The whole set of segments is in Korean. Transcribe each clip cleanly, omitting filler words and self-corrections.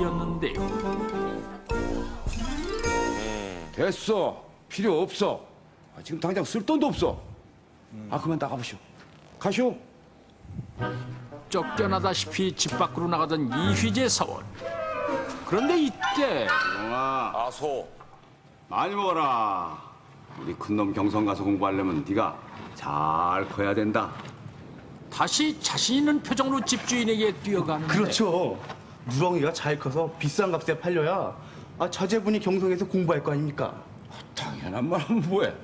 일이었는데요. 됐어. 필요 없어. 지금 당장 쓸 돈도 없어. 그만 나가보시오. 가시오. 쫓겨나다시피 집 밖으로 나가던 이휘재 사원. 그런데 이때 영아, 소. 많이 먹어라. 우리 큰놈 경성 가서 공부하려면 네가 잘 커야 된다. 다시 자신 있는 표정으로 집주인에게 뛰어가는데 그렇죠. 누렁이가 잘 커서 비싼 값에 팔려야 자제분이 경성에서 공부할 거 아닙니까? 당연한 말하면 뭐해.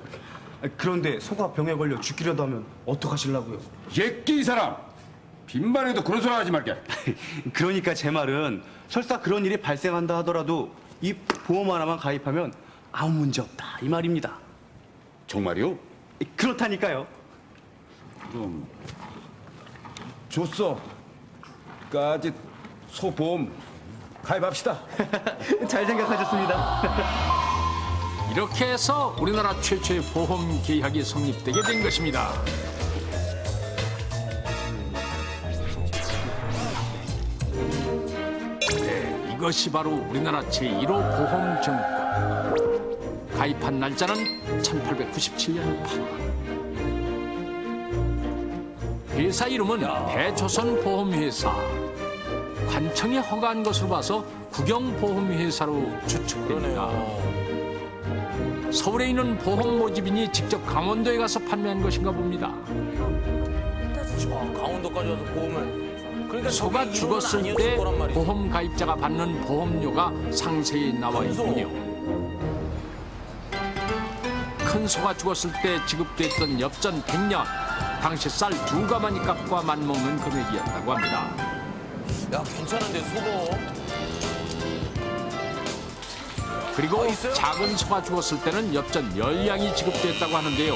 그런데 소가 병에 걸려 죽기라도 하면 어떡하시려고요? 예끼 이 사람. 빈말해도 그런 소리 하지 말게. 그러니까 제 말은 설사 그런 일이 발생한다 하더라도 이 보험 하나만 가입하면 아무 문제 없다 이 말입니다. 정말이요? 그렇다니까요. 그럼 줬어. 까지 소보험 가입합시다. 잘 생각하셨습니다. 이렇게 해서 우리나라 최초의 보험 계약이 성립되게 된 것입니다. 네, 이것이 바로 우리나라 제1호 보험증권. 가입한 날짜는 1897년 8월. 회사 이름은 대조선보험회사. 관청이 허가한 것으로 봐서 국영보험회사로 추측됩니다. 서울에 있는 보험 모집인이 직접 강원도에 가서 판매한 것인가 봅니다. 강원도까지 와서 보험을. 그러니까 소가 저게 죽었을 이론은 때 아니었을 거란 말이지. 보험 가입자가 받는 보험료가 상세히 나와 있군요. 큰 소가 죽었을 때 지급됐던 엽전 100년, 당시 쌀 2가마니 값과 맞먹는 금액이었다고 합니다. 야, 괜찮은데 소보. 그리고 있어요? 작은 소가 죽었을 때는 엽전 10량이 지급됐다고 하는데요.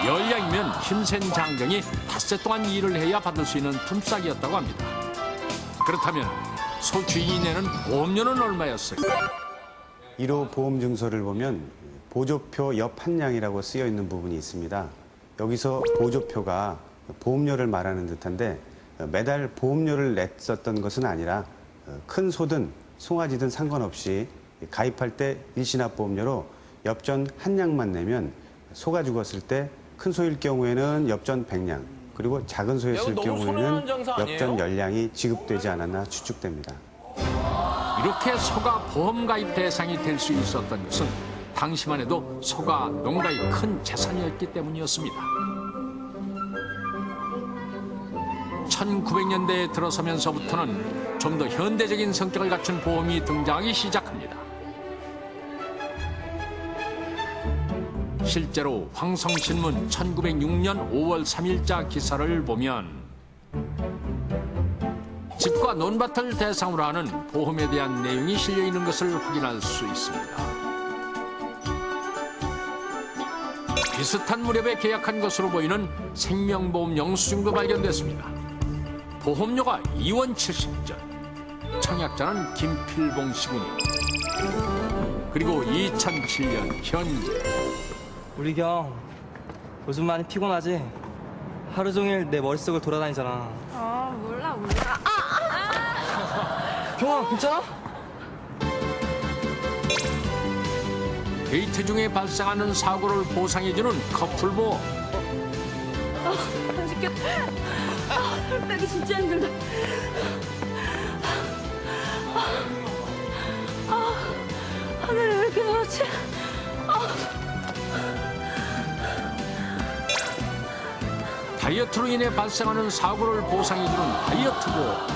10량이면 힘센 장병이 닷새 동안 일을 해야 받을 수 있는 품삯이었다고 합니다. 그렇다면 소 주인이 내는 보험료는 얼마였을까? 1호 보험증서를 보면 보조표 옆 한 량이라고 쓰여 있는 부분이 있습니다. 여기서 보조표가 보험료를 말하는 듯한데 매달 보험료를 냈었던 것은 아니라 큰 소든 송아지든 상관없이 가입할 때 일시납보험료로 엽전 한 량만 내면 소가 죽었을 때 큰 소일 경우에는 엽전 100량 그리고 작은 소였을 너무 손해하는 경우에는 장사 아니에요? 엽전 10량이 지급되지 않았나 추측됩니다. 이렇게 소가 보험 가입 대상이 될 수 있었던 것은 당시만 해도 소가 농가의 큰 재산이었기 때문이었습니다. 1900년대에 들어서면서부터는 좀 더 현대적인 성격을 갖춘 보험이 등장하기 시작합니다. 실제로 황성신문 1906년 5월 3일자 기사를 보면 집과 논밭을 대상으로 하는 보험에 대한 내용이 실려 있는 것을 확인할 수 있습니다. 비슷한 무렵에 계약한 것으로 보이는 생명보험 영수증도 발견됐습니다. 보험료가 2원 70전, 청약자는 김필봉 씨군요. 그리고 2007년 현재 우리 경 요즘 많이 피곤하지? 하루 종일 내 머릿속을 돌아다니잖아. 몰라. 경아 괜찮아? 데이트 중에 발생하는 사고를 보상해주는 커플보험. 죽겠다. 빼기 진짜 힘들다. 하늘이 왜 이렇게 그렇지? 다이어트로 인해 발생하는 사고를 보상해주는 다이어트 보험.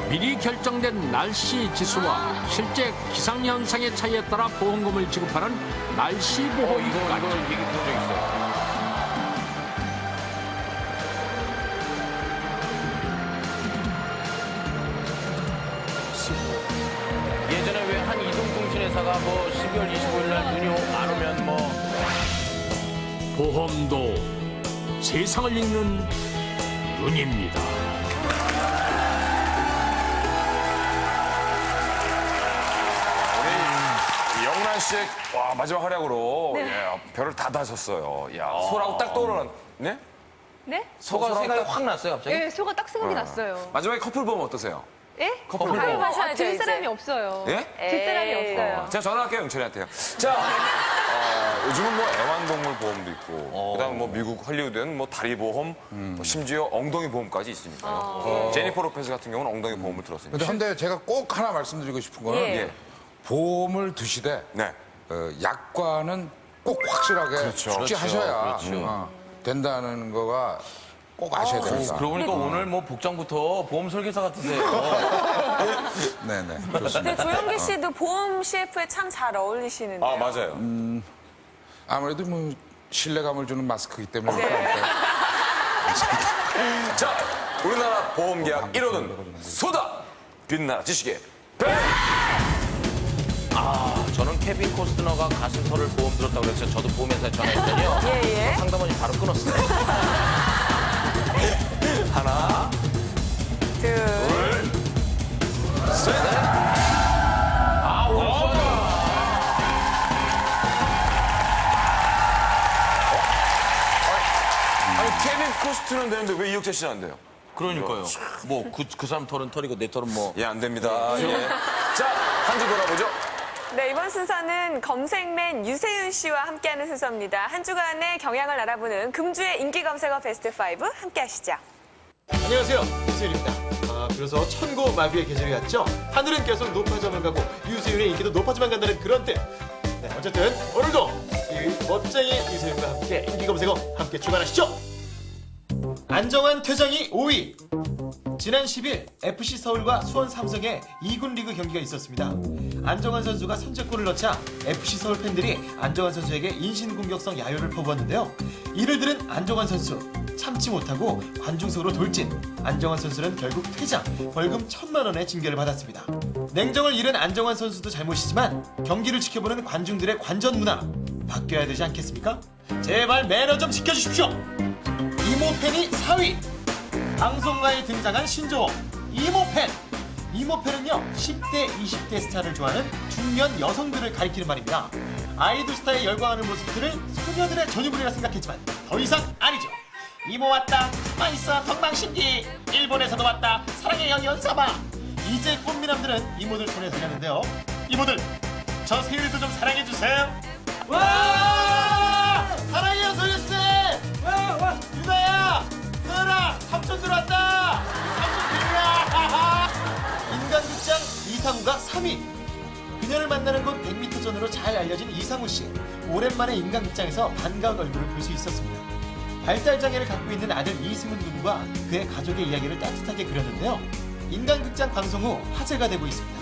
미리 결정된 날씨 지수와 실제 기상현상의 차이에 따라 보험금을 지급하는 날씨 보험까지. 이거 얘기 들은 적 있어요. 예전에 왜 한 이동통신회사가 뭐 12월 25일 날 눈이 안 오면 뭐 보험도 세상을 읽는 눈입니다. 영란 씨 씨의 와, 마지막 활약으로 예, 별을 다 다셨어요. 야, 소라고 딱 떠오르는. 네? 네? 소가 생각이 확 났어요, 갑자기? 예, 소가 딱 생각이 났어요. 마지막에 커플 보면 어떠세요? 예? 커플 아유, 보면. 아, 들 사람이 없어요. 예? 들 사람이 없어요. 제가 전화할게요, 영철이한테요. 자, 요즘은 뭐 애완동물 보험도 있고, 그다음 뭐 미국 헐리우드는 뭐 다리 보험, 뭐 심지어 엉덩이 보험까지 있으니까요. 제니퍼 로페즈 같은 경우는 엉덩이 보험을 들었으니까. 근데 제가 꼭 하나 말씀드리고 싶은 거는 예. 보험을 드시되 네. 약과는 꼭 확실하게 그렇죠. 숙지하셔야 그렇죠. 된다는 거가 꼭 아셔야 됩니다. 그러고 보니까 오늘 뭐 복장부터 보험 설계사 같으세요. 네네, 그렇습니다. 근데 조영기 씨도 보험 CF에 참 잘 어울리시는데요. 아, 맞아요. 아무래도 뭐 신뢰감을 주는 마스크이기 때문에 자, 우리나라 보험 계약 1호는 소다! 빛나라 지식의 저는 케빈 코스트너가 가슴털을 보험 들었다고 그랬어요. 저도 보험회사에 전화했더니요. 예. 상담원이 바로 끊었어요. 하나, 둘. 셋! 아니, 케빈 코스트는 되는데 왜 이혁재 씨는 안 돼요? 그러니까요. 뭐, 그 사람 털은 털이고 내 털은 뭐. 예, 안 됩니다. 예. 자, 한 주 돌아보죠. 네, 이번 순서는 검색맨 유세윤 씨와 함께하는 순서입니다. 한 주간의 경향을 알아보는 금주의 인기 검색어 베스트 5 함께 하시죠. 안녕하세요, 유세윤입니다. 그래서 천고 마비의 계절이 왔죠? 하늘은 계속 높아져만 가고 유세윤의 인기도 높아져만 간다는 그런 뜻. 네, 어쨌든 오늘도 이 멋쟁이 유세윤과 함께 인기 검색어 함께 출발하시죠. 안정환 퇴장이 5위. 지난 10일 FC 서울과 수원 삼성의 2군 리그 경기가 있었습니다. 안정환 선수가 선제골을 넣자 FC 서울 팬들이 안정환 선수에게 인신공격성 야유를 퍼부었는데요. 이를 들은 안정환 선수 참지 못하고 관중 속으로 돌진. 안정환 선수는 결국 퇴장, 벌금 1,000만 원의 징계를 받았습니다. 냉정을 잃은 안정환 선수도 잘못이지만 경기를 지켜보는 관중들의 관전 문화 바뀌어야 되지 않겠습니까? 제발 매너 좀 지켜주십시오. 이모팬이 4위. 방송가에 등장한 신조어 이모팬. 이모팬은요 10대, 20대 스타를 좋아하는 중년 여성들을 가리키는 말입니다. 아이돌 스타에 열광하는 모습들을 소녀들의 전유물이라 생각했지만 더 이상 아니죠. 이모 왔다, 맛있어, 덕망신기. 일본에서도 왔다, 사랑해요, 연사바. 이제 꽃미남들은 이모들 손에 들렸는데요. 이모들, 저 세율도 좀 사랑해주세요. 와! 사랑해요, 소유씨! 와! 유나야! 서연아! 삼촌 들어왔다! 삼촌 들어와! 인간극장 이상우가 3위. 그녀를 만나는 곳 100m 전으로 잘 알려진 이상우 씨. 오랜만에 인간극장에서 반가운 얼굴을 볼 수 있었습니다. 발달장애를 갖고 있는 아들 이승훈 군과 그의 가족의 이야기를 따뜻하게 그렸는데요. 인간극장 방송 후 화제가 되고 있습니다.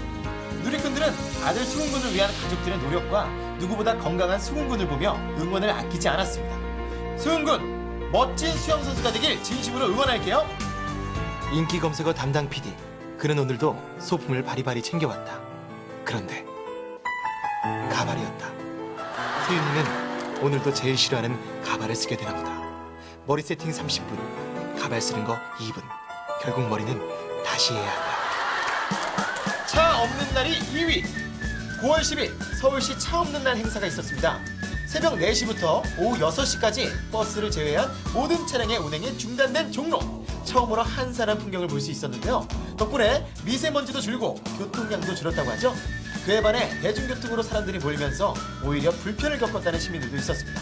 누리꾼들은 아들 승훈 군을 위한 가족들의 노력과 누구보다 건강한 승훈 군을 보며 응원을 아끼지 않았습니다. 승훈 군, 멋진 수영 선수가 되길 진심으로 응원할게요. 인기 검색어 담당 PD. 그는 오늘도 소품을 바리바리 챙겨왔다. 그런데 가발이었다. 세윤이는 오늘도 제일 싫어하는 가발을 쓰게 되나 보다. 머리 세팅 30분, 가발 쓰는 거 2분. 결국 머리는 다시 해야 한다. 차 없는 날이 2위. 9월 10일 서울시 차 없는 날 행사가 있었습니다. 새벽 4시부터 오후 6시까지 버스를 제외한 모든 차량의 운행이 중단된 종로. 처음으로 한산한 풍경을 볼 수 있었는데요. 덕분에 미세먼지도 줄고 교통량도 줄었다고 하죠. 그에 반해 대중교통으로 사람들이 몰리면서 오히려 불편을 겪었다는 시민들도 있었습니다.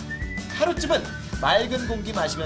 하루쯤은 맑은 공기 마시면서